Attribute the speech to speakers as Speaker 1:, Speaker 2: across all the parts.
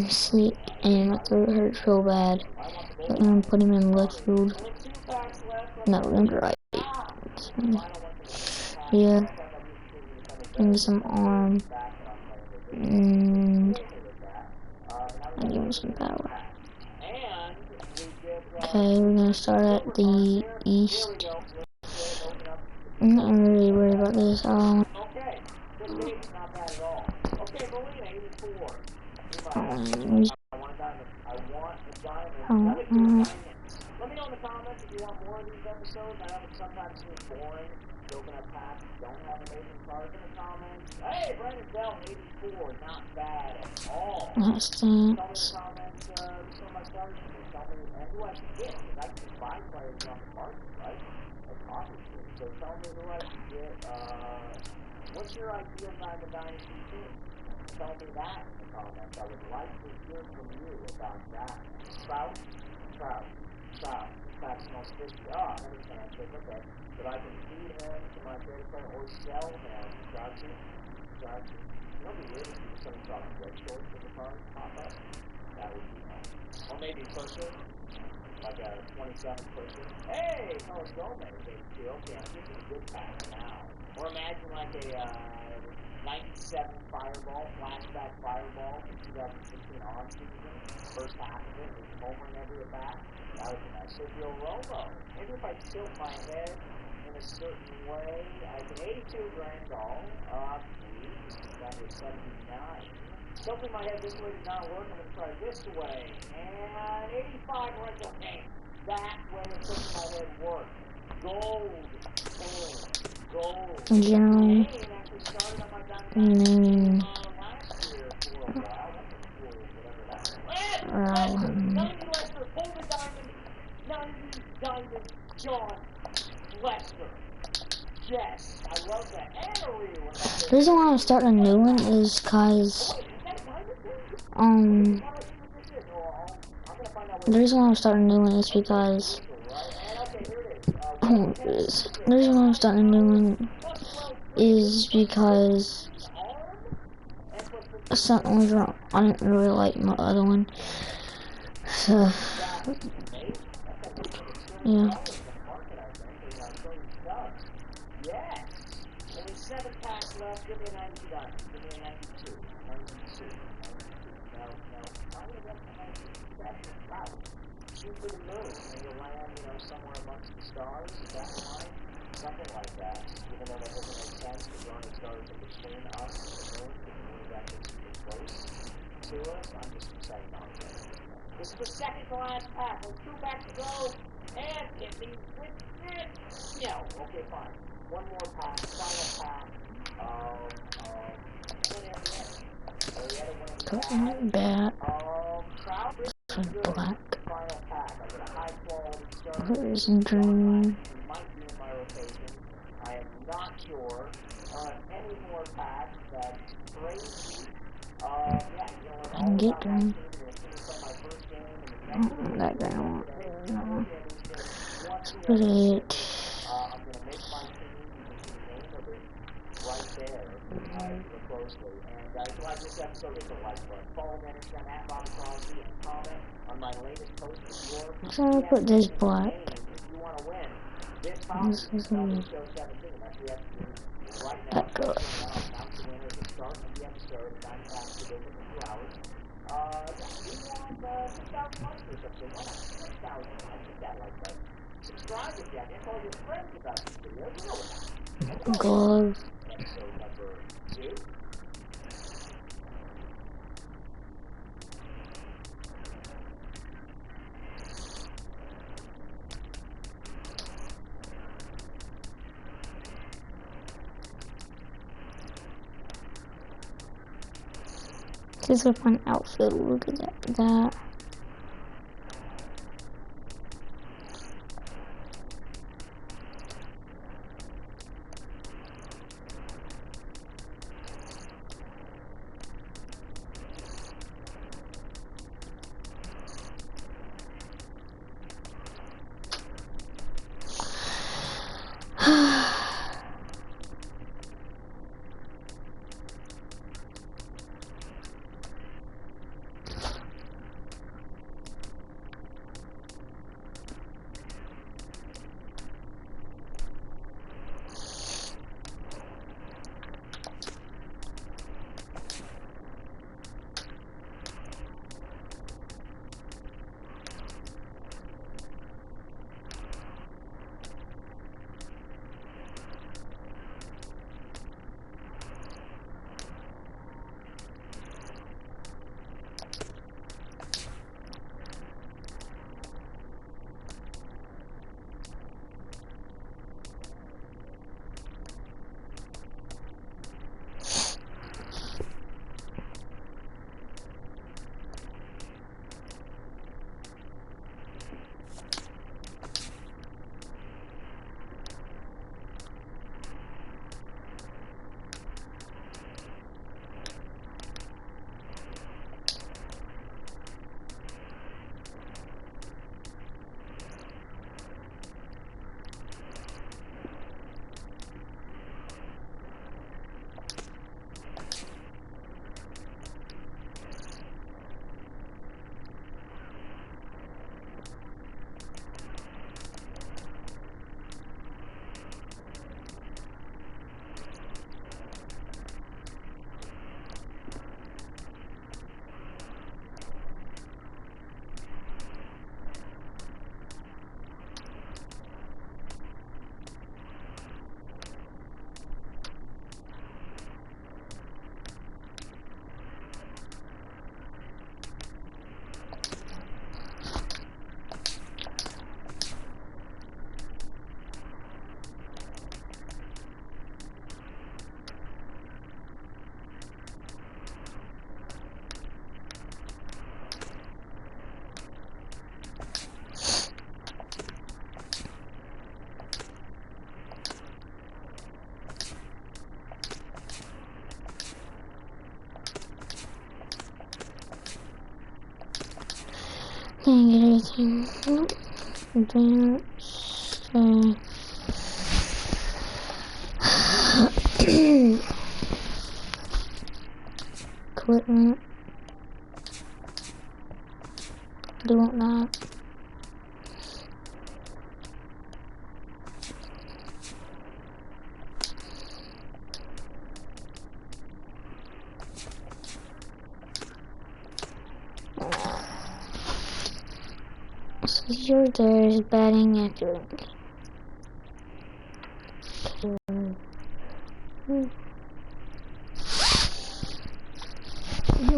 Speaker 1: sick and my throat hurts real bad. But I'm gonna put him in left field. No, in right. Yeah. Give me some arm. And I'll give him some power. Okay, we're gonna start at the east. I'm not really worried about this.
Speaker 2: Let me know in the comments if you want more of these episodes. I know it sometimes seems boring. Open up packs, don't have amazing cards in the comments. Hey, Brandon Bell, 84, not bad at all.
Speaker 1: Nice
Speaker 2: Tell me in the
Speaker 1: stance.
Speaker 2: comments some of my starters to do. Tell me and who I should get, because I can buy players on the market, right? That's obviously. So tell me who I should get. What's your ideal Diamond Dynasty team? Tell me that in the comments. I would like to hear from you about that. Trout. That's most fishy. Another handshake, okay. But I can feed him to my favorite player or sell him. Gotcha. You know, it'd be weird if you suddenly saw red shorts in the card pop up. That would be nice. Or maybe Pusher, like a 27 Pusher. Hey, Carlos Gomez, 82. Okay, I'm thinking good pack now. Or imagine like a 97 Fireball, flashback Fireball from 2016 on season. First half of it, was homering every at bat. That would be nice. Sergio Romo. Maybe if I tilt my head in a certain way, I can 82 Grandal. Number 79. Tilting my head this way did not work. I'm going to try this way. And 85 Lorenzo Kane. That way of tilting my head worked. Gold.
Speaker 1: In general.
Speaker 2: Actually started on my diamond last year for a while. That's cool, whatever that is. 90 Lester, pull the diamond. 90 diamond John Lester. Yes, I love that. And a real.
Speaker 1: The reason why I'm starting a new one is because, the reason why I'm starting a new one is because, the reason why I'm starting a new one is because, something was wrong. I didn't really like my other one, so, yeah.
Speaker 2: Only 7 packs left. Give me a 92 diamond. Give me a 92. 92. No. I'm going to get the 97. Wow. Shoot for the moon, and you'll land, somewhere amongst the stars. Is that fine? Something like that. Even though that doesn't make sense, because there aren't stars in between us and the moon, because the moon is actually super close to us. I'm just saying nonsense. This is the second to last pack. Only 2 packs to go. And hit me with it. No. Okay, fine. One more pack. Final pack.
Speaker 1: Got bat. Black. Where's Dream?
Speaker 2: I am not sure any more packs. That's crazy.
Speaker 1: I can get Dream. That guy won't. No. Split it.
Speaker 2: I'm going to make my team. You can see the name of it right there. Look closely. And if you like this episode, hit the like button. Follow me on Instagram at Bobby Crosby and comment on my latest post with your.
Speaker 1: So I'm gonna put this black.
Speaker 2: If you want to win this
Speaker 1: This is a
Speaker 2: show 17. That's the episode right now.
Speaker 1: that good.
Speaker 2: Announce the winner at the start of the episode. 9 packs to go in 2 hours. We want 6,000 likes for this episode. Why not 6,000? I think that like that. Subscribe if you have. And tell your friends about this video. You know what?
Speaker 1: Glove.
Speaker 2: Episode number 2.
Speaker 1: This is a fun outfit. Look at that. Can't get anything. Nope. Advance. Equipment. Do want that. So here there's batting accurate. Here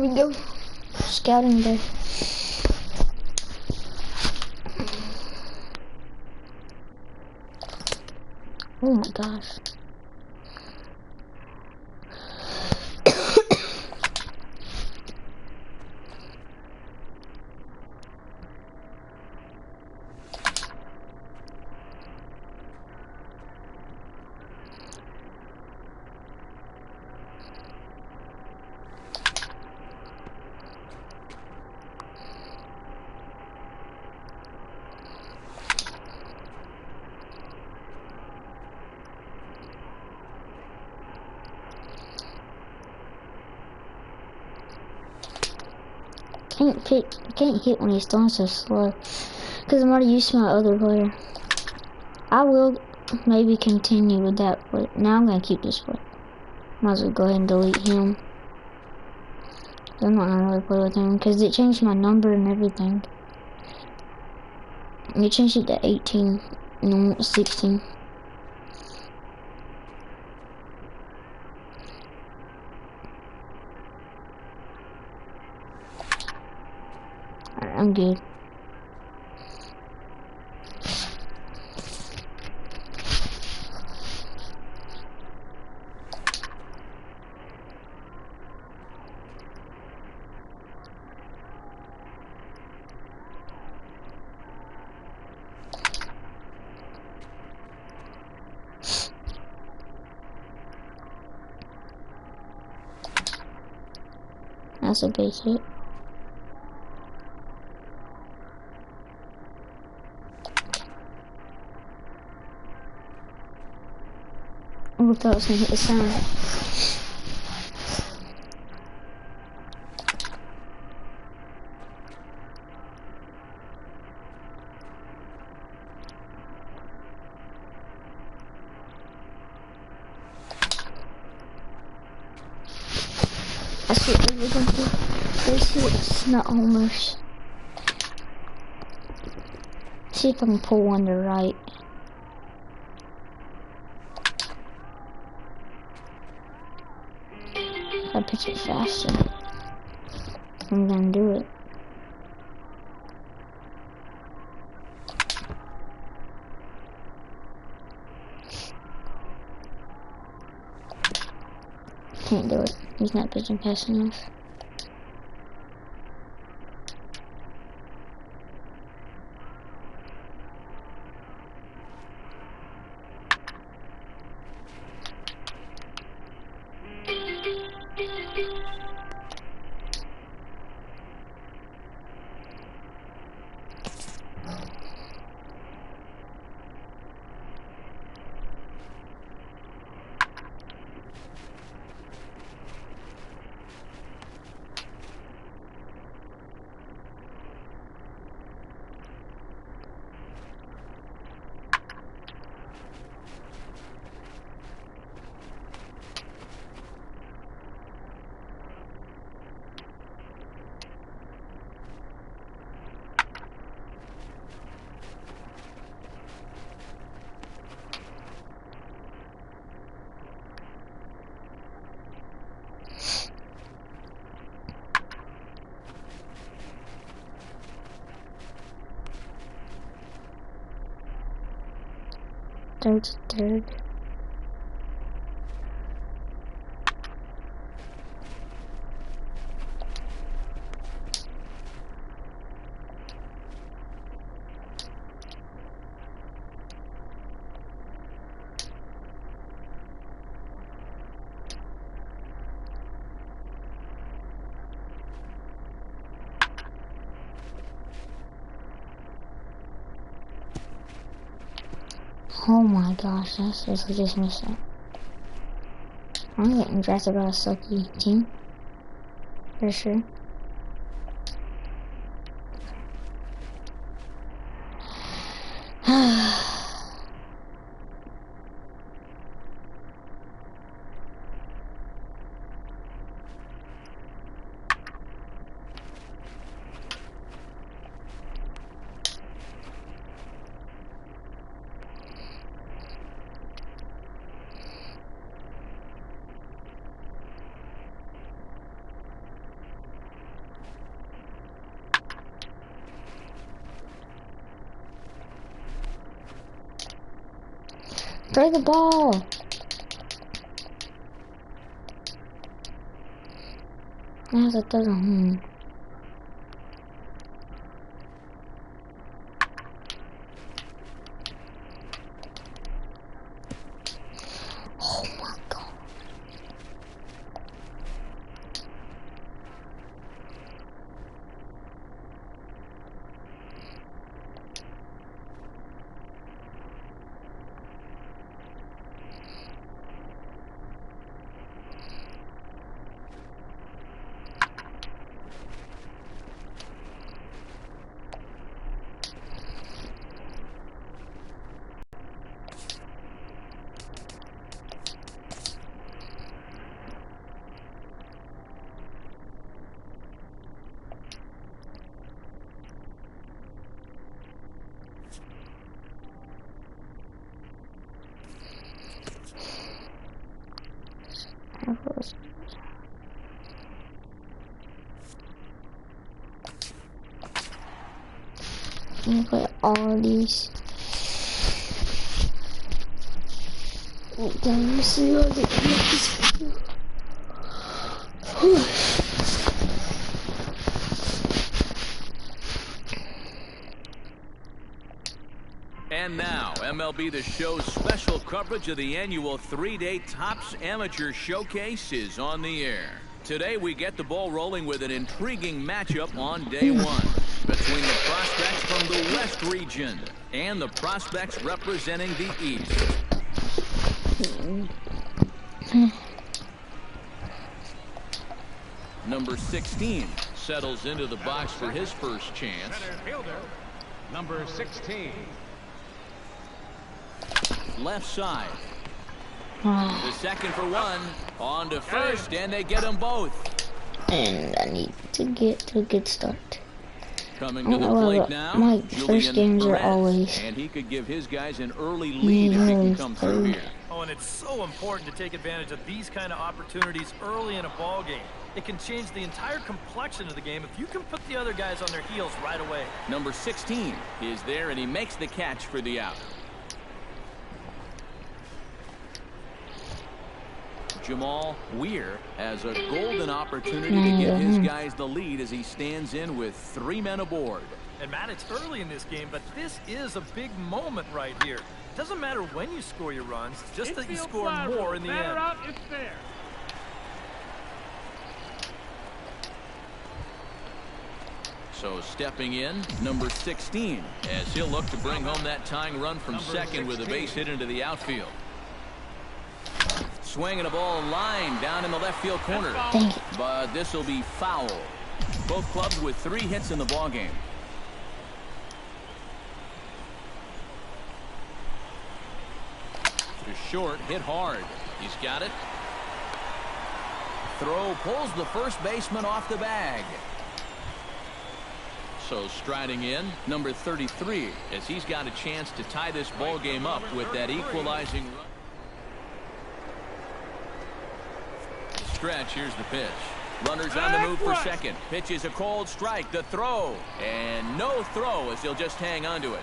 Speaker 1: we go. Scouting day. Oh my gosh. Can't hit when he's throwing so slow. Because I'm already used to my other player. I will maybe continue with that, but now I'm gonna keep this play. Might as well go ahead and delete him. I'm not gonna really play with him because it changed my number and everything. It changed it to 18 and 16. Alright, I'm good. That's a base hit. I thought I was gonna hit the sound. That's what we're looking for. Base hits, not homers. See if I can pull one to right. If I pitch it faster, I'm gonna do it. Can't do it. He's not pitching fast enough. Third. Oh my gosh, that's just missing. I'm getting drafted by a sucky team. For sure. Throw the ball. Now it doesn't. Oh my god. I'm gonna put all these. Can you see all these?
Speaker 3: And now, MLB The Show's special coverage of the annual 3-day Topps Amateur Showcase is on the air. Today, we get the ball rolling with an intriguing matchup on day one between the prospects from the West region and the prospects representing the East. Number 16 settles into the box for his first chance.
Speaker 4: Center fielder, number 16.
Speaker 3: Left side. The second for one. On to first, and they get them both.
Speaker 1: And I need to get to a good start.
Speaker 3: Coming to the plate now,
Speaker 1: my first games are always.
Speaker 3: And he could give his guys an early lead if he can come through here.
Speaker 5: Oh, and it's so important to take advantage of these kind of opportunities early in a ball game. It can change the entire complexion of the game if you can put the other guys on their heels right away.
Speaker 3: Number 16 is there, and he makes the catch for the out. Jamal Weir has a golden opportunity to give his guys the lead as he stands in with 3 men aboard.
Speaker 5: And Matt, it's early in this game, but this is a big moment right here. Doesn't matter when you score your runs, just that you score more in the end.
Speaker 4: Out, it's there.
Speaker 3: So stepping in, number 16, as he'll look to bring home that tying run from second with a base hit into the outfield. Swinging a ball line down in the left field corner. But this will be foul. Both clubs with 3 hits in the ballgame. To short, hit hard. He's got it. Throw pulls the first baseman off the bag. So striding in, number 33, as he's got a chance to tie this ball game up with that equalizing run. Stretch, here's the pitch. Runners on the move for second. Pitch is a cold strike. The throw. And no throw as he'll just hang on to it.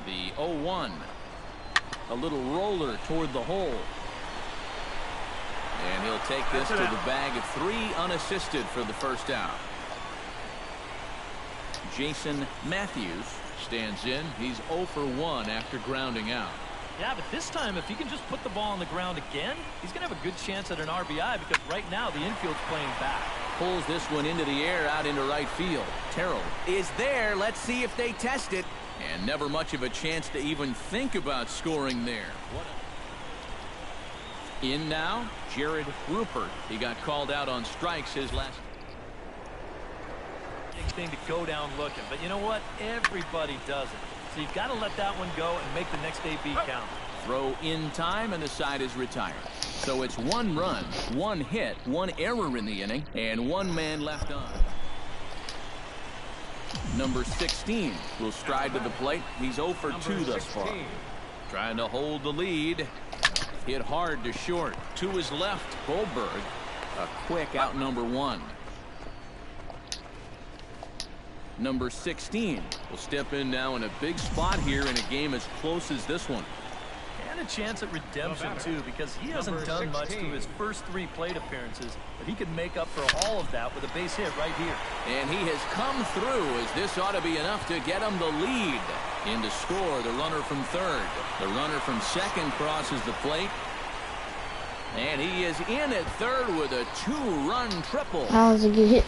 Speaker 3: The 0-1. A little roller toward the hole. And he'll take this to the bag of 3 unassisted for the first out. Jason Matthews stands in. He's 0 for 1 after grounding out.
Speaker 5: Yeah, but this time, if he can just put the ball on the ground again, he's going to have a good chance at an RBI because right now the infield's playing back.
Speaker 3: Pulls this one into the air out into right field. Terrell is there. Let's see if they test it. And never much of a chance to even think about scoring there. In now, Jared Rupert. He got called out on strikes his last
Speaker 5: thing to go down looking. But you know what? Everybody does it. So you've got to let that one go and make the next AB count.
Speaker 3: Throw in time, and the side is retired. So it's 1 run, 1 hit, 1 error in the inning, and 1 man left on. Number 16 will stride to the plate. He's 0 for 2 thus far. Trying to hold the lead. Hit hard to short. To his left, Goldberg. A quick out number 1. Number 16 will step in now in a big spot here in a game as close as this one.
Speaker 5: And a chance at redemption, too, because he hasn't done much through his first 3 plate appearances, but he could make up for all of that with a base hit right here.
Speaker 3: And he has come through, as this ought to be enough to get him the lead. In to score, the runner from third. The runner from second crosses the plate. And he is in at third with a 2-run triple.
Speaker 1: That was a good hit.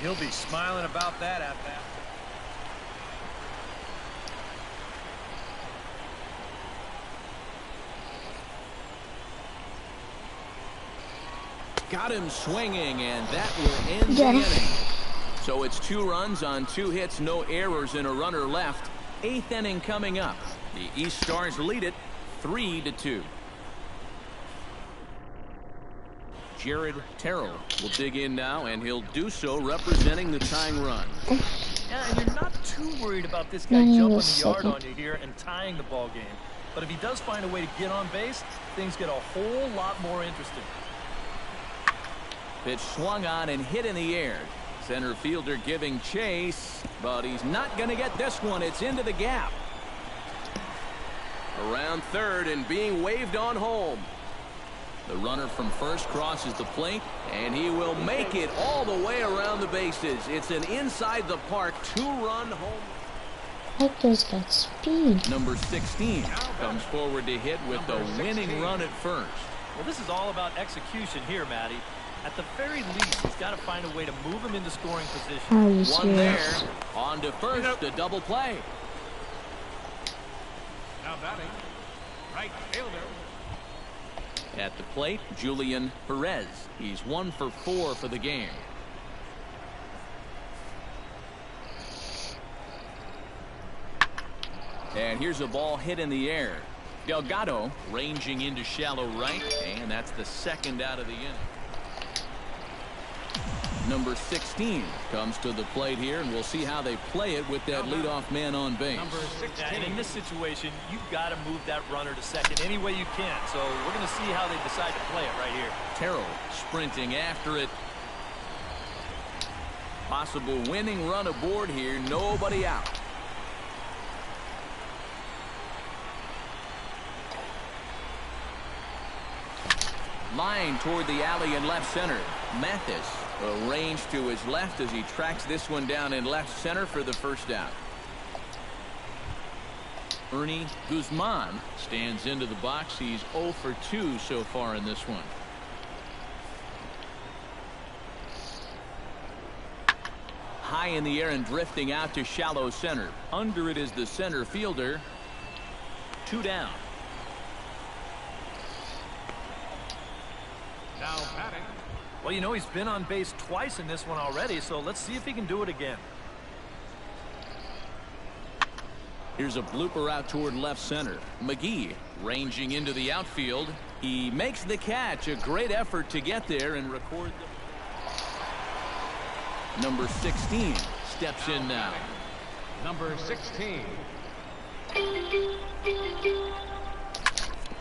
Speaker 5: He'll be smiling about that at that.
Speaker 3: Got him swinging, and that will end the inning. So it's 2 runs on 2 hits, no errors, and a runner left. 8th inning coming up. The East Stars lead it 3-2. Jared Terrell will dig in now, and he'll do so representing the tying run.
Speaker 5: Yeah, and you're not too worried about this guy jumping the yard on you here and tying the ball game. But if he does find a way to get on base, things get a whole lot more interesting.
Speaker 3: Pitch swung on and hit in the air. Center fielder giving chase, but he's not going to get this one. It's into the gap. Around third and being waved on home. The runner from first crosses the plate, and he will make it all the way around the bases. It's an inside the park 2-run home.
Speaker 1: Hector's got speed.
Speaker 3: Number 16 comes forward to hit with the winning run at first.
Speaker 5: Well, this is all about execution here, Matty. At the very least, he's got to find a way to move him into scoring position.
Speaker 1: Are you
Speaker 3: One there,
Speaker 1: serious?
Speaker 3: on to first, a double play.
Speaker 4: Now batting, right fielder.
Speaker 3: At the plate, Julian Perez. He's 1 for 4 for the game. And here's a ball hit in the air. Delgado ranging into shallow right, and that's the 2nd out of the inning. Number 16 comes to the plate here, and we'll see how they play it with that leadoff man on base.
Speaker 4: Number 16.
Speaker 5: Yeah, and in this situation, you've got to move that runner to second any way you can. So we're going to see how they decide to play it right here.
Speaker 3: Terrell sprinting after it. Possible winning run aboard here. Nobody out. Line toward the alley in left center. Mathis arranged to his left as he tracks this one down in left center for the first out. Ernie Guzman stands into the box. He's 0 for 2 so far in this one. High in the air and drifting out to shallow center. Under it is the center fielder. 2 down.
Speaker 4: Now batting.
Speaker 5: Well, you know, he's been on base twice in this one already, so let's see if he can do it again.
Speaker 3: Here's a blooper out toward left center. McGee ranging into the outfield. He makes the catch. A great effort to get there and record the... Number 16 steps in now.
Speaker 4: Number 16.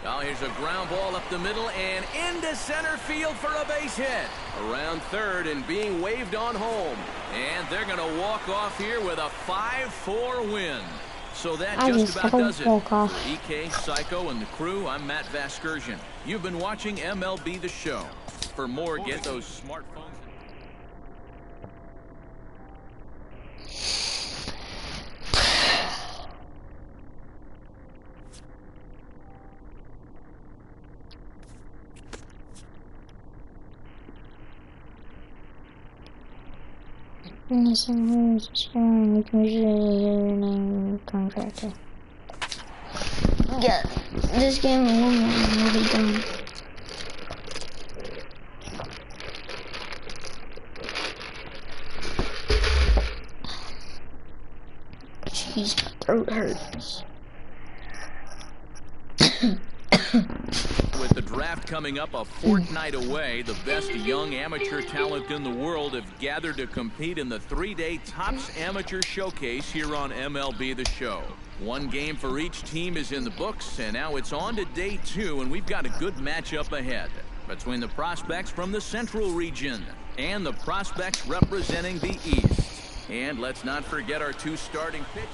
Speaker 3: Now here's a ground ball up the middle and into center field for a base hit. Around third and being waved on home. And they're going to walk off here with a 5-4 win. So that just about does it. For EK, Psycho, and the crew, I'm Matt Vasgersian. You've been watching MLB The Show. For more, get those smartphones.
Speaker 1: Contractor. Yeah, this game will be done. Jeez, my throat hurts.
Speaker 3: With the draft coming up a fortnight away, the best young amateur talent in the world have gathered to compete in the 3-day Topps Amateur Showcase here on MLB The Show. One game for each team is in the books, and now it's on to day 2, and we've got a good matchup ahead between the prospects from the Central region and the prospects representing the East. And let's not forget our 2 starting pitchers.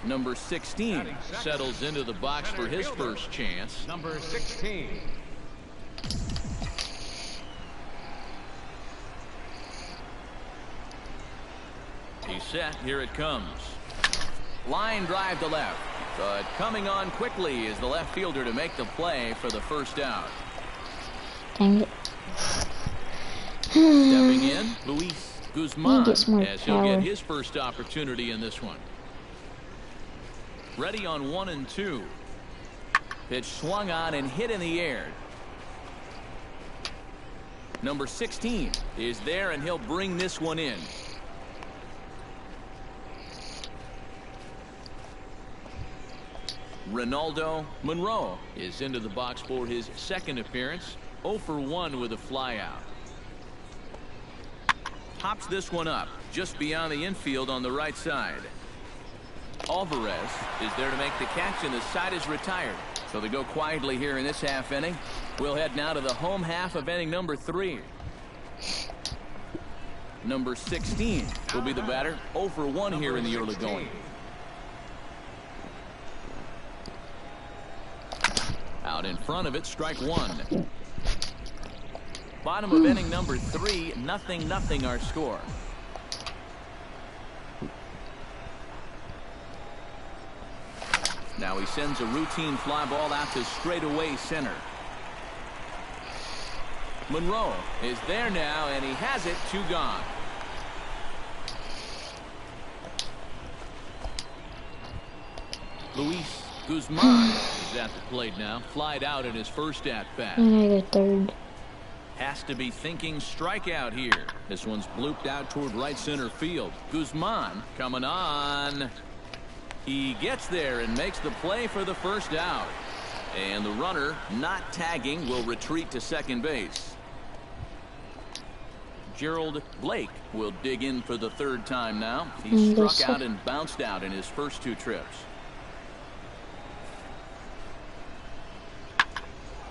Speaker 3: Number 16 settles into the box for his first chance.
Speaker 4: Number 16.
Speaker 3: He's set. Here it comes. Line drive to left. But coming on quickly is the left fielder to make the play for the first out.
Speaker 1: Dang it.
Speaker 3: Stepping in, Luis Guzman,
Speaker 1: gets more
Speaker 3: as he'll
Speaker 1: power.
Speaker 3: get his first opportunity in this one. Ready on 1 and 2. Pitch swung on and hit in the air. Number 16 is there, and he'll bring this one in. Ronaldo Monroe is into the box for his second appearance. 0 for 1 with a flyout. Pops this one up just beyond the infield on the right side. Alvarez is there to make the catch, and the side is retired. So they go quietly here in this half inning. We'll head now to the home half of inning number 3. Number 16 will be the batter. 0 for 1 here in the early going. Out in front of it, strike 1. Bottom of inning number 3, 0-0 our score. Now he sends a routine fly ball out to straightaway center. Monroe is there now, and he has it. 2 gone. Luis Guzman is at the plate now. Flied out in his first at bat.
Speaker 1: And I got third.
Speaker 3: Has to be thinking strikeout here. This one's blooped out toward right center field. Guzman coming on. He gets there and makes the play for the first out. And the runner, not tagging, will retreat to second base. Gerald Blake will dig in for the 3rd time now. He struck out and bounced out in his first 2 trips.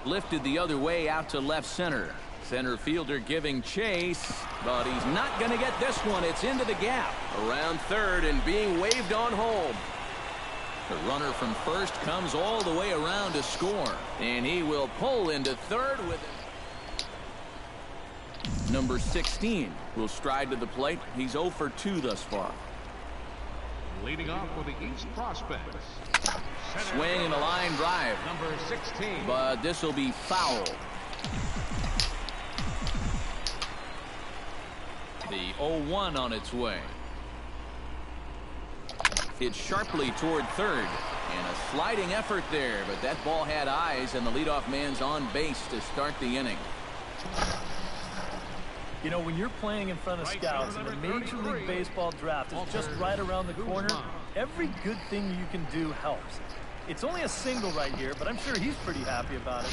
Speaker 3: Lifted the other way out to left center. Center fielder giving chase, but he's not going to get this one. It's into the gap around third and being waved on hold. The runner from first comes all the way around to score, and he will pull into third with it. Number 16 will stride to the plate. He's 0 for 2 thus far.
Speaker 4: Leading off for the East prospects.
Speaker 3: Swing and a line drive.
Speaker 4: Number 16.
Speaker 3: But this will be foul. The 0-1 on its way. It's sharply toward third, and a sliding effort there, but that ball had eyes, and the leadoff man's on base to start the inning.
Speaker 5: You know, when you're playing in front of scouts and the Major League Baseball draft is just right around the corner, every good thing you can do helps. It's only a single right here, but I'm sure he's pretty happy about it.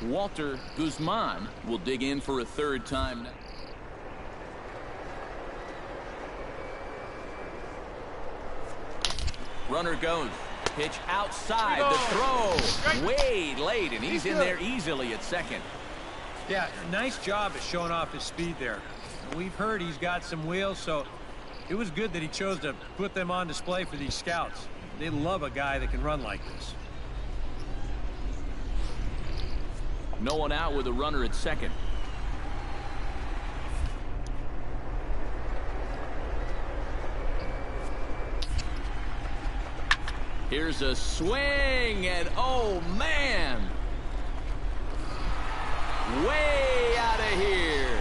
Speaker 3: Walter Guzman will dig in for a 3rd time. Runner goes. Pitch outside. The throw way late, and he's in there easily at second.
Speaker 6: Yeah, nice job at showing off his speed there. We've heard he's got some wheels, so it was good that he chose to put them on display for these scouts. They love a guy that can run like this.
Speaker 3: No one out with a runner at second. Here's a swing, and oh man, way out of here.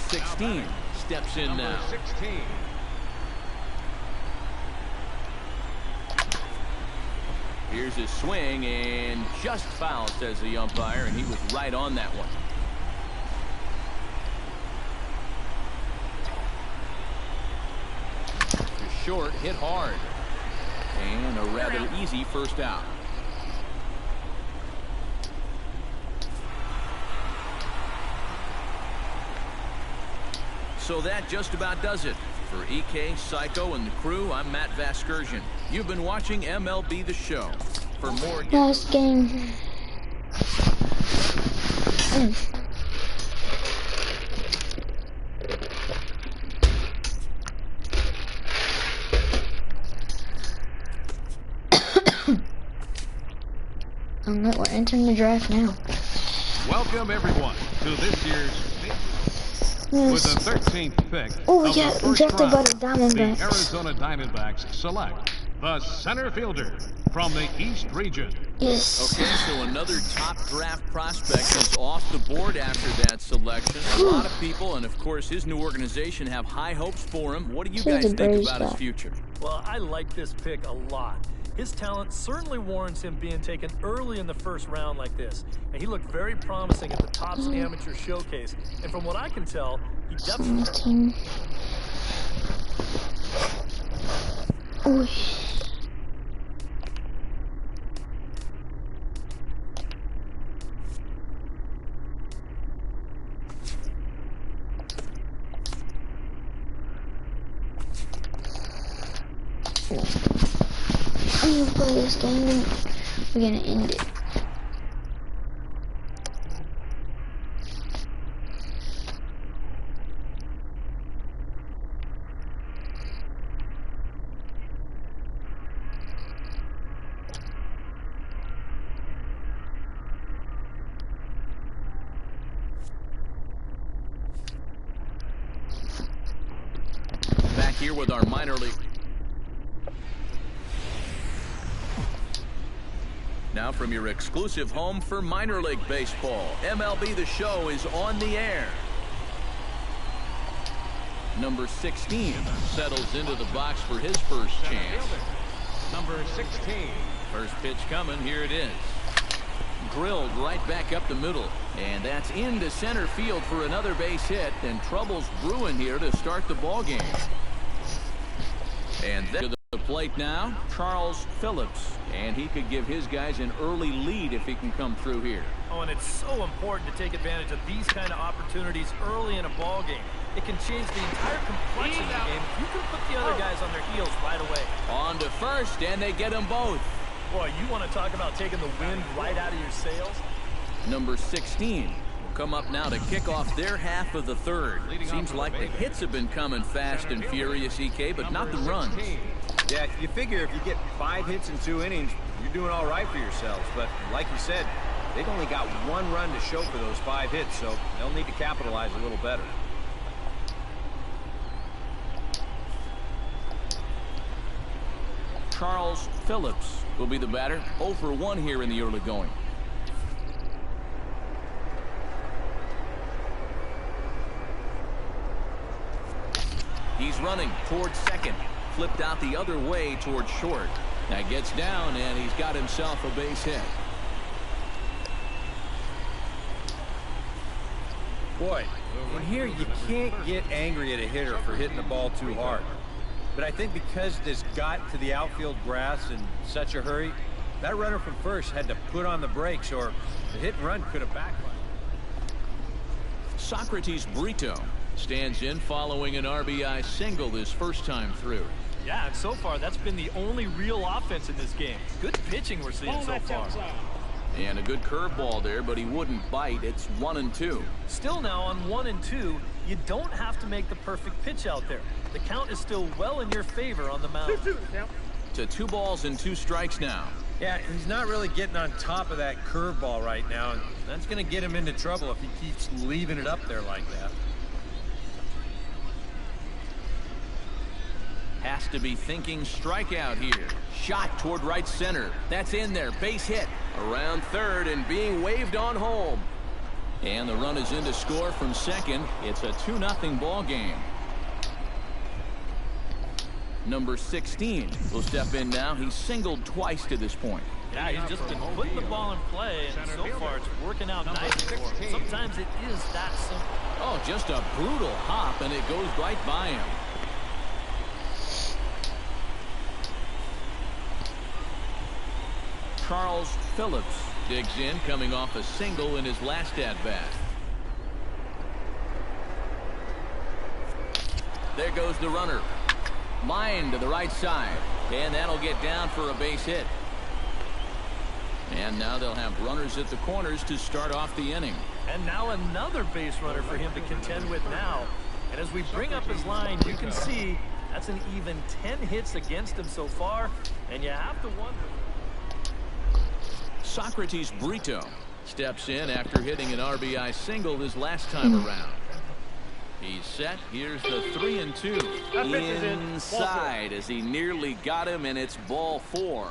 Speaker 3: 16 steps in now.
Speaker 4: 16.
Speaker 3: Here's his swing, and just fouled, says the umpire, and he was right on that one. Just short, hit hard. And a rather easy first out. So that just about does it. For EK, Psycho, and the crew, I'm Matt Vasgersian. You've been watching MLB The Show. For more...
Speaker 1: Last game. We're entering the draft now.
Speaker 4: Welcome everyone to this year's with the 13th pick.
Speaker 1: Oh
Speaker 4: of
Speaker 1: yeah,
Speaker 4: the first
Speaker 1: drafted by
Speaker 4: round,
Speaker 1: the Diamondbacks.
Speaker 4: The Arizona Diamondbacks select the center fielder from the East region.
Speaker 1: Yes.
Speaker 3: Okay, so another top draft prospect is off the board after that selection. A lot of people, and of course his new organization, have high hopes for him. What do you guys think about his future?
Speaker 5: Well, I like this pick a lot. His talent certainly warrants him being taken early in the first round like this. And he looked very promising at the Topps Amateur Showcase. And from what I can tell, he definitely...
Speaker 1: I'm gonna play this game and we're gonna end it.
Speaker 3: Back here with our minor league. Now from your exclusive home for minor league baseball, MLB The Show is on the air. Number 16 settles into the box for his first chance.
Speaker 4: Number 16.
Speaker 3: First pitch coming, here it is. Drilled right back up the middle, and that's into center field for another base hit, and trouble's brewing here to start the ball game. And then to the plate now, Charles Phillips, and he could give his guys an early lead if he can come through here.
Speaker 5: Oh, and it's so important to take advantage of these kind of opportunities early in a ball game. It can change the entire complexion of the game if you can put the other guys on their heels right away.
Speaker 3: On to first, and they get them both.
Speaker 5: Boy, you want to talk about taking the wind right out of your sails?
Speaker 3: Number 16 will come up now to kick off their half of the third. Seems like the hits have been coming fast and furious, EK, but not the runs.
Speaker 7: Yeah, you figure if you get 5 hits in 2 innings, you're doing all right for yourselves. But like you said, they've only got 1 run to show for those 5 hits, so they'll need to capitalize a little better.
Speaker 3: Charles Phillips will be the batter. 0 for 1 here in the early going. He's running towards second. Flipped out the other way towards short. Now gets down, and he's got himself a base hit.
Speaker 7: Boy, in here you can't get angry at a hitter for hitting the ball too hard. But I think because this got to the outfield grass in such a hurry, that runner from first had to put on the brakes, or the hit and run could have backfired.
Speaker 3: Socrates Brito stands in following an RBI single his first time through.
Speaker 5: Yeah, and so far that's been the only real offense in this game. Good pitching we're seeing so far.
Speaker 3: And a good curveball there, but he wouldn't bite. It's 1-2.
Speaker 5: Still now on 1 and 2, you don't have to make the perfect pitch out there. The count is still well in your favor on the mound.
Speaker 3: To 2 balls and 2 strikes now.
Speaker 7: Yeah, he's not really getting on top of that curveball right now, and that's going to get him into trouble if he keeps leaving it up there like that.
Speaker 3: Has to be thinking strikeout here. Shot toward right center. That's in there. Base hit. Around third and being waved on home. And the run is in to score from second. It's a 2-0 ball game. Number 16 will step in now. He's singled twice to this point.
Speaker 5: Yeah, he's just been putting the ball in play, and so far it's working out nicely for him. Sometimes it is that simple.
Speaker 3: Oh, just a brutal hop, and it goes right by him. Charles Phillips digs in, coming off a single in his last at-bat. There goes the runner. Line to the right side, and that'll get down for a base hit. And now they'll have runners at the corners to start off the inning.
Speaker 5: And now another base runner for him to contend with now. And as we bring up his line, you can see that's an even 10 hits against him so far. And you have to wonder.
Speaker 3: Socrates Brito steps in after hitting an RBI single his last time around. He's set. Here's the 3-2 inside as he nearly got him, and it's ball 4.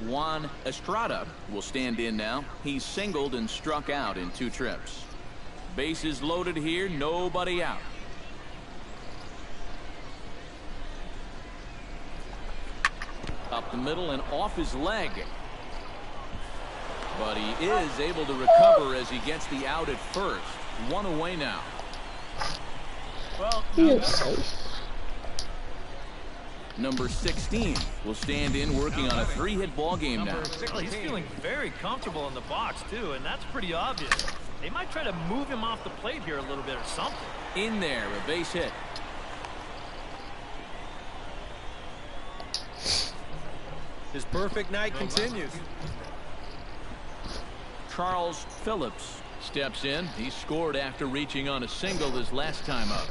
Speaker 3: Juan Estrada will stand in now. He's singled and struck out in 2 trips. Bases loaded here, nobody out. Up the middle and off his leg. But he is able to recover as he gets the out at first. 1 away now.
Speaker 5: Well,
Speaker 3: Number 16 will stand in, working on a 3-hit ball game now.
Speaker 5: well, he's feeling very comfortable in the box, too, and that's pretty obvious. They might try to move him off the plate here a little bit or something.
Speaker 3: In there, a base hit.
Speaker 7: His perfect night continues.
Speaker 3: Charles Phillips steps in. He scored after reaching on a single his last time up.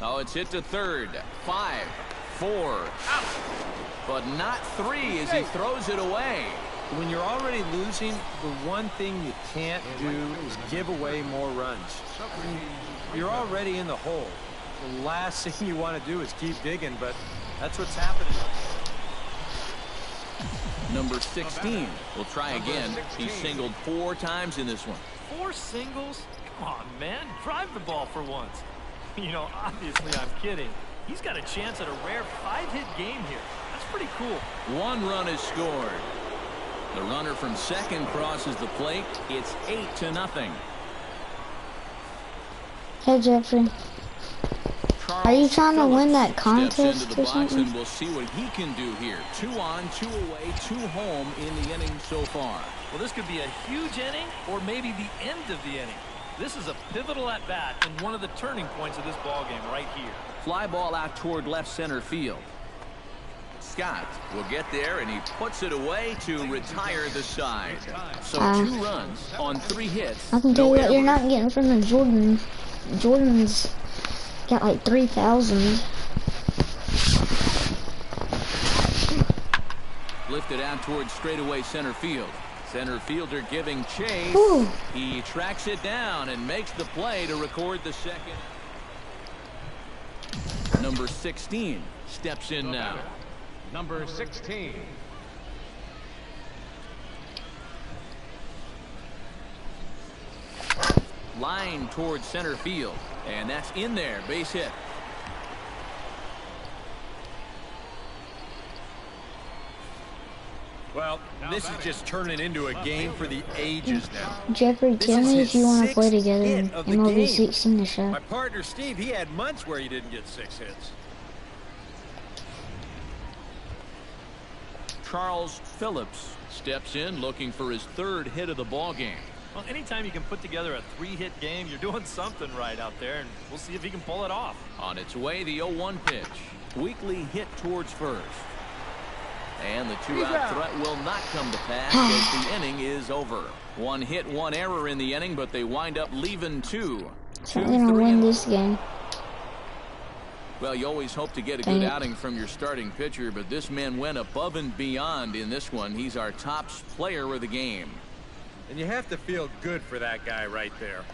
Speaker 3: Oh, it's hit to third. 5, 4, out. But not 3 as he throws it away.
Speaker 7: When you're already losing, the one thing you can't do is give away more runs. You're already in the hole. The last thing you want to do is keep digging, but that's what's happening.
Speaker 3: Number 16 will try again. He's singled 4 times in this one.
Speaker 5: 4 singles? Come on, man. Drive the ball for once. You know, obviously I'm kidding. He's got a chance at a rare 5-hit game here. That's pretty cool.
Speaker 3: 1 run is scored. The runner from second crosses the plate. It's 8-0.
Speaker 1: Hey, Jeffrey. Are you trying to win that contest or something?
Speaker 3: And we'll see what he can do here. 2 on, 2 away, 2 home in the inning so far.
Speaker 5: Well, this could be a huge inning or maybe the end of the inning. This is a pivotal at-bat and one of the turning points of this ballgame right here.
Speaker 3: Fly ball out toward left center field. Scott will get there, and he puts it away to retire the side. So 2 runs on 3 hits.
Speaker 1: I can tell you what you're not getting from the Jordan. Jordan's got like 3,000.
Speaker 3: Lifted out towards straightaway center field. Center fielder giving chase.
Speaker 1: Ooh.
Speaker 3: He tracks it down and makes the play to record the second. Number 16 steps in now.
Speaker 4: Number 16.
Speaker 3: Line towards center field, and that's in there. Base hit.
Speaker 7: Well, this is just turning into a game for the ages now.
Speaker 1: Jeffrey, tell me if you want to play together in MLB 16 the show.
Speaker 7: My partner Steve, he had months where he didn't get 6 hits.
Speaker 3: Charles Phillips steps in, looking for his 3rd hit of the ball game.
Speaker 5: Well, anytime you can put together a 3-hit game, you're doing something right out there, and we'll see if he can pull it off.
Speaker 3: On its way, the 0-1 pitch. Weekly hit towards first. And the 2-out threat will not come to pass as the inning is over. 1 hit, 1 error in the inning, but they wind up leaving 2.
Speaker 1: So we're gonna win this game.
Speaker 3: Well, you always hope to get a good outing from your starting pitcher, but this man went above and beyond in this one. He's our top player of the game.
Speaker 7: And you have to feel good for that guy right there.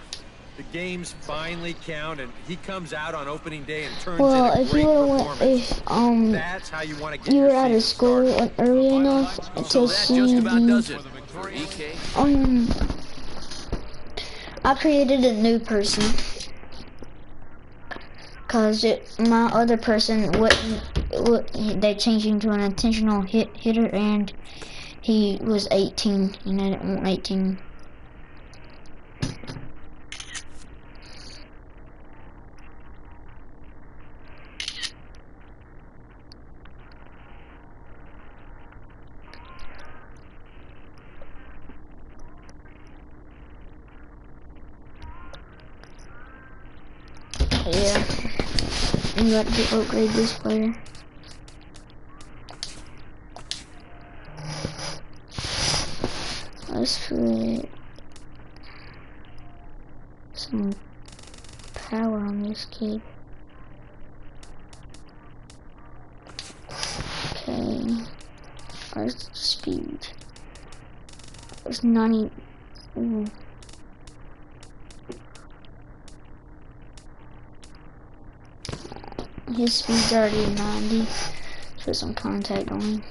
Speaker 7: The games finally count, and he comes out on opening day and turns
Speaker 1: Well,
Speaker 7: in a
Speaker 1: if
Speaker 7: great
Speaker 1: you would have
Speaker 7: performance. That's how you want to get
Speaker 1: you
Speaker 7: your
Speaker 1: were out of
Speaker 7: season
Speaker 1: school
Speaker 7: started.
Speaker 1: early enough
Speaker 3: So
Speaker 1: to
Speaker 3: that
Speaker 1: see
Speaker 3: just about does
Speaker 1: the
Speaker 3: it for EK.
Speaker 1: I created a new person because my other person they changed him to an intentional hitter, and he was 18 and I didn't want 18. Yeah, I'm about to upgrade this player. Let's put some power on this kid. Okay, our speed is 90. Ooh. His speed's already 90. Put some contact on him.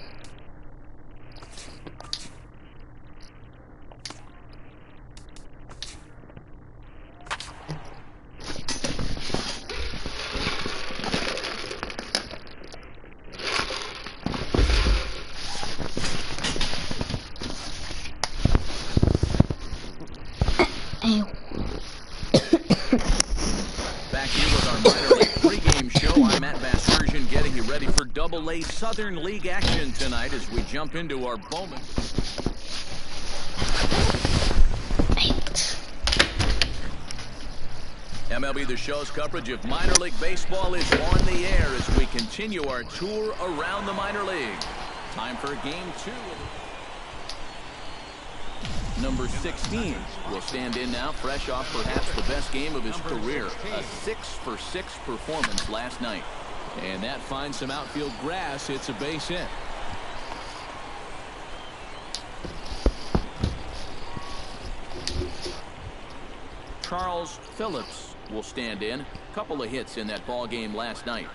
Speaker 3: Back here with our minor league pregame show, I'm Matt Vasgersian getting you ready for Double-A Southern League action tonight as we jump into our Bowman. MLB The Show's coverage of minor league baseball is on the air as we continue our tour around the minor league. Time for game 2. Number 16 will stand in now, fresh off perhaps the best game of his career. A 6-for-6 performance last night. And that finds some outfield grass. It's a base hit. Charles Phillips will stand in. Couple of hits in that ball game last night.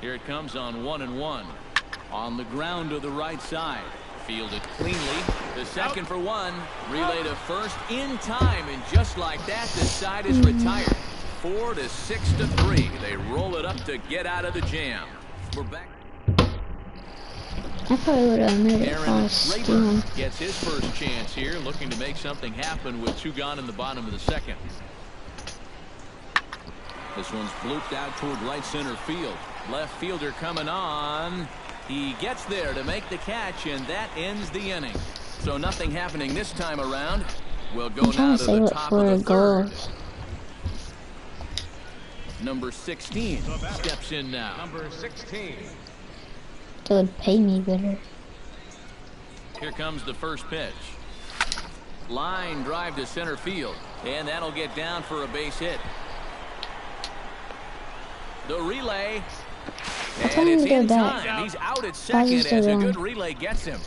Speaker 3: Here it comes on 1-1. On the ground to the right side. Fielded cleanly. The second for one. Relay to first in time. And just like that, the side is retired. 4 to 6 to 3. They roll it up to get out of the jam. We're back.
Speaker 1: I probably would have made it
Speaker 3: Aaron
Speaker 1: past
Speaker 3: Rayburn gets his first chance here, looking to make something happen with 2 gone in the bottom of the second. This one's blooped out toward right center field. Left fielder coming on. He gets there to make the catch, and that ends the inning. So nothing happening this time around. We'll go now to the top of the third. Number 16 steps in now.
Speaker 4: Number 16.
Speaker 1: They would pay me better.
Speaker 3: Here comes the first pitch. Line drive to center field, and that'll get down for a base hit. The relay, and it's in time. He's out at second as a good relay gets him.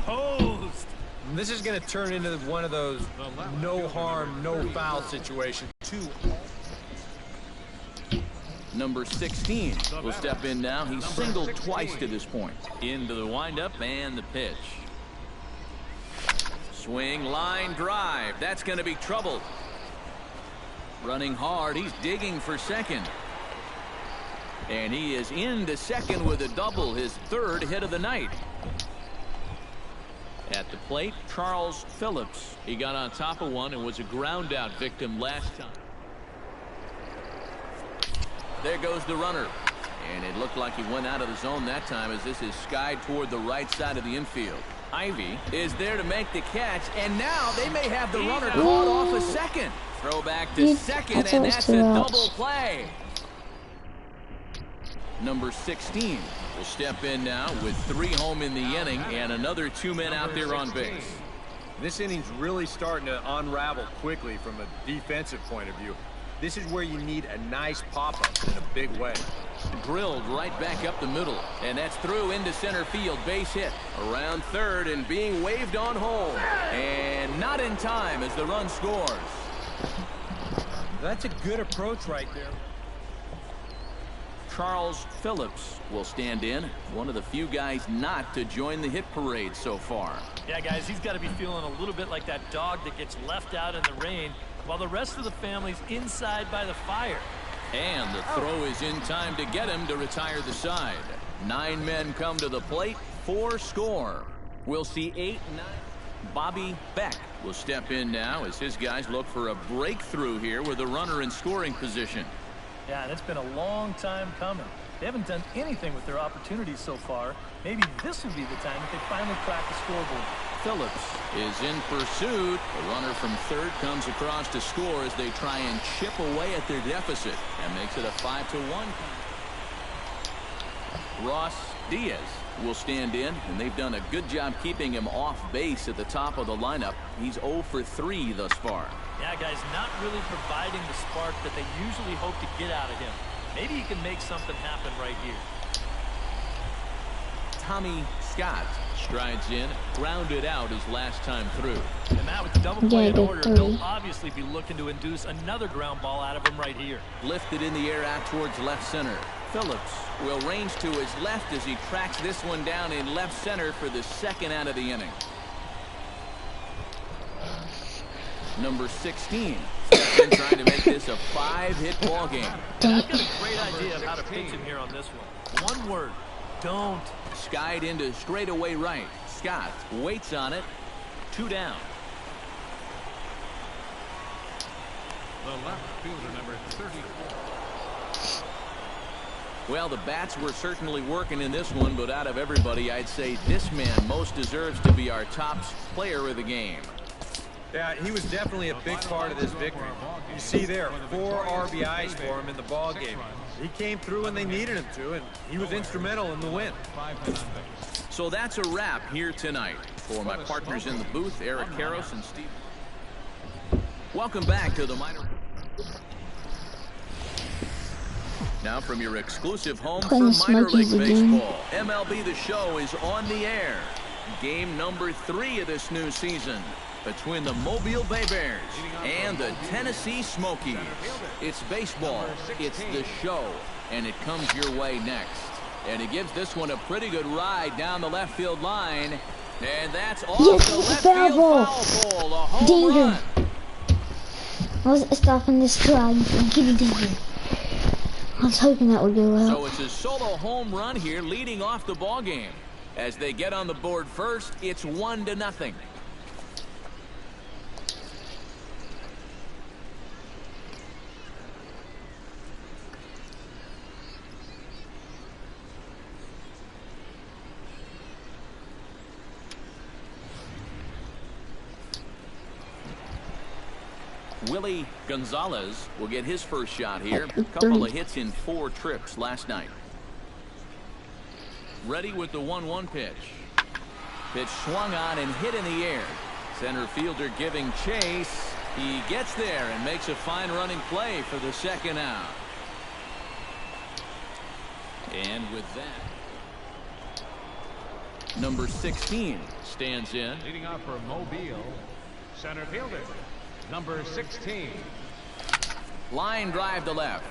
Speaker 7: Posed. This is going to turn into one of those no harm, no foul situations.
Speaker 3: Number 16 will step in now. He's singled twice to this point. Into the windup and the pitch. Swing, line drive. That's going to be trouble. Running hard. He's digging for second. And he is into second with a double, his third hit of the night. At the plate, Charles Phillips. He got on top of one and was a ground out victim last time. There goes the runner. And it looked like he went out of the zone that time as this is skied toward the right side of the infield. Ivy is there to make the catch, and now they may have the runner caught off a second. Throw back to second, and that's a double play. Number 16 will step in now with 3 home in the inning and another 2 men out there on base.
Speaker 7: This inning's really starting to unravel quickly from a defensive point of view. This is where you need a nice pop-up in a big way.
Speaker 3: Drilled right back up the middle, and that's through into center field. Base hit around third and being waved on home, and not in time as the run scores.
Speaker 7: That's a good approach right there.
Speaker 3: Charles Phillips will stand in, one of the few guys not to join the hit parade so far.
Speaker 5: Yeah, guys, he's got to be feeling a little bit like that dog that gets left out in the rain while the rest of the family's inside by the fire.
Speaker 3: And the throw is in time to get him to retire the side. 9 men come to the plate, 4 score. We'll see 8-9. Bobby Beck will step in now as his guys look for a breakthrough here with a runner in scoring position.
Speaker 5: Yeah, and it's been a long time coming. They haven't done anything with their opportunities so far. Maybe this will be the time that they finally crack the scoreboard.
Speaker 3: Phillips is in pursuit. The runner from third comes across to score as they try and chip away at their deficit and makes it a 5-1. Ross Diaz will stand in, and they've done a good job keeping him off base at the top of the lineup. He's 0 for 3 thus far.
Speaker 5: Yeah, guys, not really providing the spark that they usually hope to get out of him. Maybe he can make something happen right here.
Speaker 3: Tommy Scott strides in, grounded out his last time through.
Speaker 5: And now with the double play in order, they'll obviously be looking to induce another ground ball out of him right here.
Speaker 3: Lifted in the air out towards left center. Phillips will range to his left as he tracks this one down in left center for the second out of the inning. Number 16 steps in trying to make this a 5-hit ball game.
Speaker 5: I've got a great idea of how to pitch him here on this one. One word: don't.
Speaker 3: Skied into straightaway right. Scott waits on it. 2 down.
Speaker 4: The left fielder, number 34.
Speaker 3: Well, the bats were certainly working in this one, but out of everybody, I'd say this man most deserves to be our top player of the game.
Speaker 7: Yeah, he was definitely a big part of this victory. You see there, 4 RBIs for him in the ball game. He came through when they needed him to, and he was instrumental in the win.
Speaker 3: So that's a wrap here tonight. For my partners in the booth, Eric Karros and Steve. Welcome back to the minor. Now from your exclusive home for minor league baseball, MLB The Show is on the air. Game number 3 of this new season between the Mobile Bay Bears and the Tennessee Smokies. It's baseball, it's the show, and it comes your way next. And it gives this one a pretty good ride down the left field line. And that's off the left field foul ball, a home run.
Speaker 1: I was stopping this drive. Get it in. I was hoping that would go out.
Speaker 3: So it's a solo home run here leading off the ball game. As they get on the board first, it's 1-0. Willie Gonzalez will get his first shot here. A couple of hits in 4 trips last night. Ready with the 1-1 pitch. Pitch swung on and hit in the air. Center fielder giving chase. He gets there and makes a fine running play for the second out. And with that, number 16 stands in.
Speaker 4: Leading off for Mobile, center fielder, number 16.
Speaker 3: Line drive to left.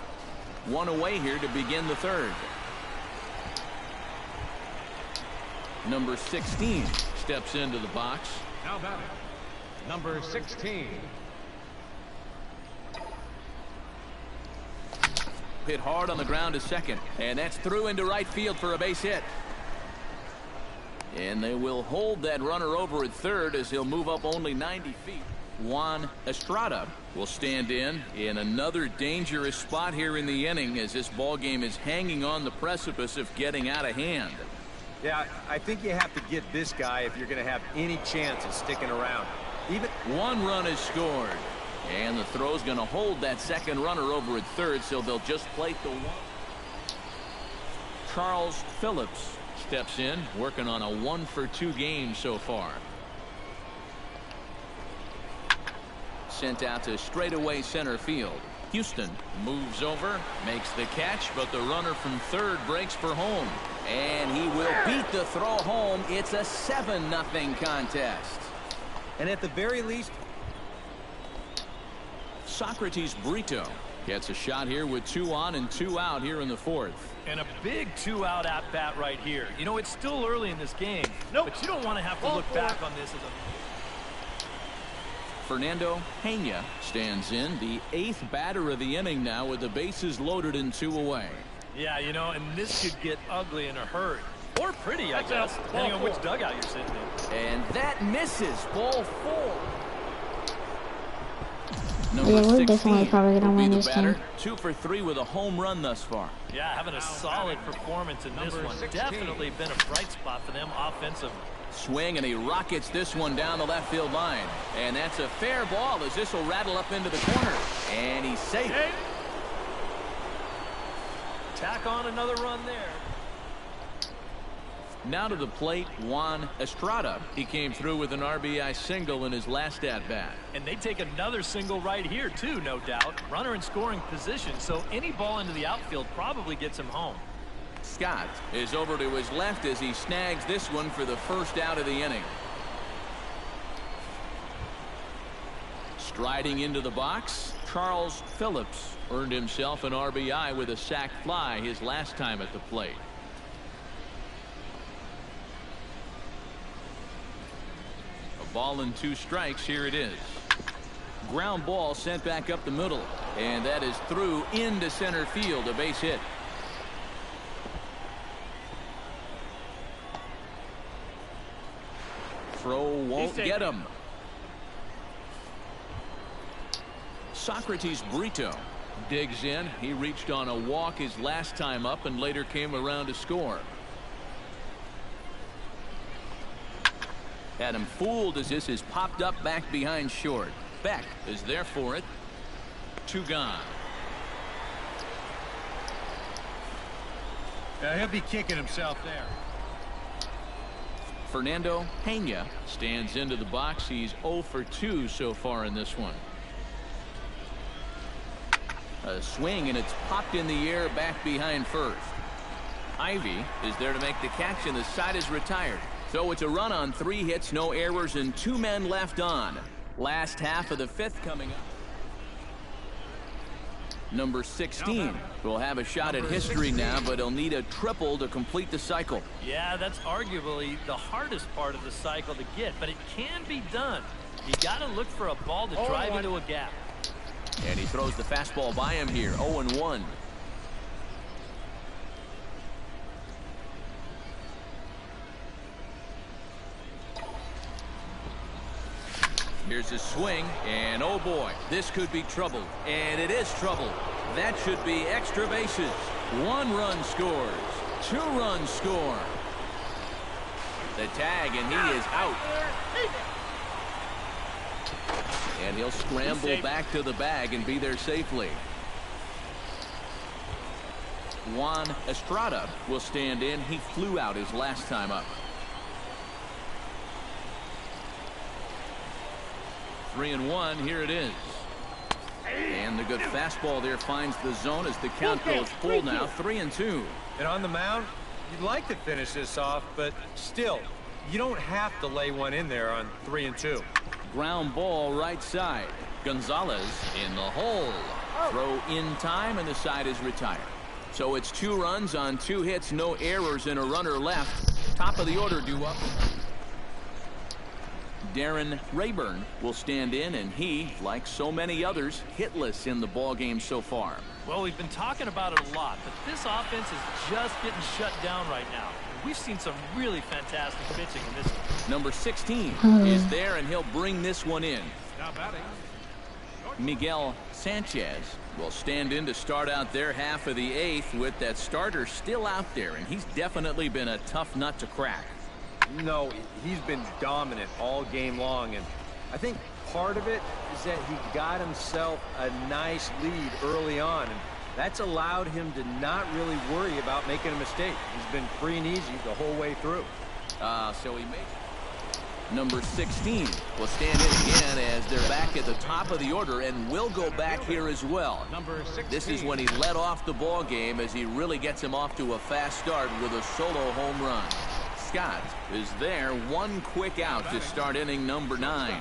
Speaker 3: 1 away here to begin the third. Number 16 steps into the box.
Speaker 4: Now batting, number 16.
Speaker 3: Hit hard on the ground to second, and that's through into right field for a base hit. And they will hold that runner over at third as he'll move up only 90 feet. Juan Estrada will stand in another dangerous spot here in the inning as this ball game is hanging on the precipice of getting out of hand.
Speaker 7: Yeah, I think you have to get this guy if you're going to have any chance of sticking around. Even
Speaker 3: 1 run is scored, and the throw's going to hold that second runner over at third, so they'll just plate the 1. Charles Phillips steps in, working on a 1-for-2 game so far. Sent out to straightaway center field. Houston moves over, makes the catch, but the runner from third breaks for home. And he will beat the throw home. It's a 7-0 contest.
Speaker 7: And at the very least,
Speaker 3: Socrates Brito gets a shot here with 2 on and 2 out here in the 4th.
Speaker 5: And a big 2-out at-bat right here. You know, it's still early in this game, but you don't want to have to look back on this as a...
Speaker 3: Fernando Pena stands in, the 8th batter of the inning now with the bases loaded and 2 away.
Speaker 5: Yeah, you know, and this could get ugly in a hurry. Or pretty, I guess, depending on which dugout you're sitting in.
Speaker 3: And that misses. Ball 4.
Speaker 1: Yeah, we're definitely probably going to win this game.
Speaker 3: 2 for 3 with a home run thus far.
Speaker 5: Yeah, having a solid performance in this one. Definitely been a bright spot for them offensively.
Speaker 3: Swing, and he rockets this one down the left field line. And that's a fair ball as this will rattle up into the corner. And he's safe.
Speaker 5: Tack on another run there.
Speaker 3: Now to the plate, Juan Estrada. He came through with an RBI single in his last at-bat.
Speaker 5: And they take another single right here, too, no doubt. Runner in scoring position, so any ball into the outfield probably gets him home.
Speaker 3: Scott is over to his left as he snags this one for the first out of the inning. Striding into the box, Charles Phillips earned himself an RBI with a sac fly his last time at the plate. A ball and 2 strikes. Here it is. Ground ball sent back up the middle, and that is through into center field, a base hit. Throw won't get him. Socrates Brito digs in. He reached on a walk his last time up and later came around to score. Had him fooled as this is popped up back behind short. Beck is there for it. 2 gone.
Speaker 6: He'll be kicking himself there.
Speaker 3: Fernando Pena stands into the box. He's 0 for 2 so far in this one. A swing, and it's popped in the air back behind first. Ivy is there to make the catch, and the side is retired. So it's a run on 3 hits, no errors, and 2 men left on. Last half of the 5th coming up. Number 16 will have a shot at history now, but he'll need a triple to complete the cycle.
Speaker 5: Yeah, that's arguably the hardest part of the cycle to get, but it can be done. You got to look for a ball to drive into a gap.
Speaker 3: And he throws the fastball by him here. 0-1. Here's a swing, and oh boy, this could be trouble. And it is trouble. That should be extra bases. 1 run scores. 2 runs score. The tag, and he is out. And he'll scramble back to the bag and be there safely. Juan Estrada will stand in. He flew out his last time up. 3-1. Here it is. And the good fastball there finds the zone as the count goes full now. 3-2.
Speaker 7: And on the mound, you'd like to finish this off, but still, you don't have to lay one in there on 3-2.
Speaker 3: Ground ball right side. Gonzalez in the hole. Throw in time, and the side is retired. So it's 2 runs on 2 hits, no errors, and a runner left. Top of the order due up. Darren Rayburn will stand in, and he, like so many others, hitless in the ballgame so far.
Speaker 5: Well, we've been talking about it a lot, but this offense is just getting shut down right now. We've seen some really fantastic pitching in this one.
Speaker 3: Number 16 is there, and he'll bring this one in.
Speaker 4: Now batting.
Speaker 3: Miguel Sanchez will stand in to start out their half of the 8th with that starter still out there, and he's definitely been a tough nut to crack.
Speaker 7: No, he's been dominant all game long, and I think part of it is that he got himself a nice lead early on, and that's allowed him to not really worry about making a mistake. He's been free and easy the whole way through.
Speaker 3: So he makes it. Number 16 will stand in again as they're back at the top of the order, and will go back here as well. This is when he led off the ball game, as he really gets him off to a fast start with a solo home run. Scott is there. 1 quick out to start inning number 9.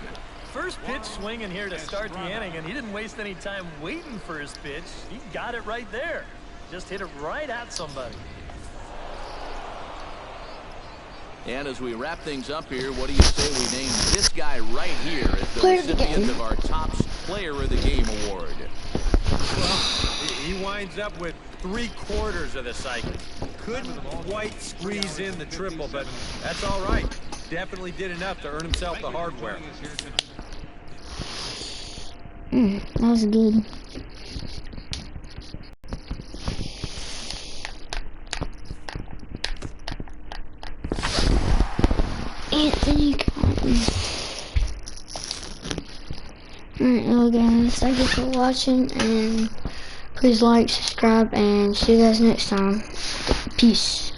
Speaker 5: first pitch swinging here to start the inning, and he didn't waste any time waiting for his pitch. He got it right there. Just hit it right at somebody.
Speaker 3: And as we wrap things up here, what do you say we name this guy right here as the recipient of our Topps Player of the Game award?
Speaker 7: Well, he winds up with 3/4 of the cycle. Couldn't quite squeeze in the triple, but that's all right. Definitely did enough to earn himself the hardware.
Speaker 1: That was good. Anthony Cotton. Alright, well guys, thank you for watching, and please like, subscribe, and see you guys next time. Peace.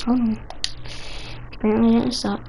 Speaker 1: Hold on. Apparently it didn't stop.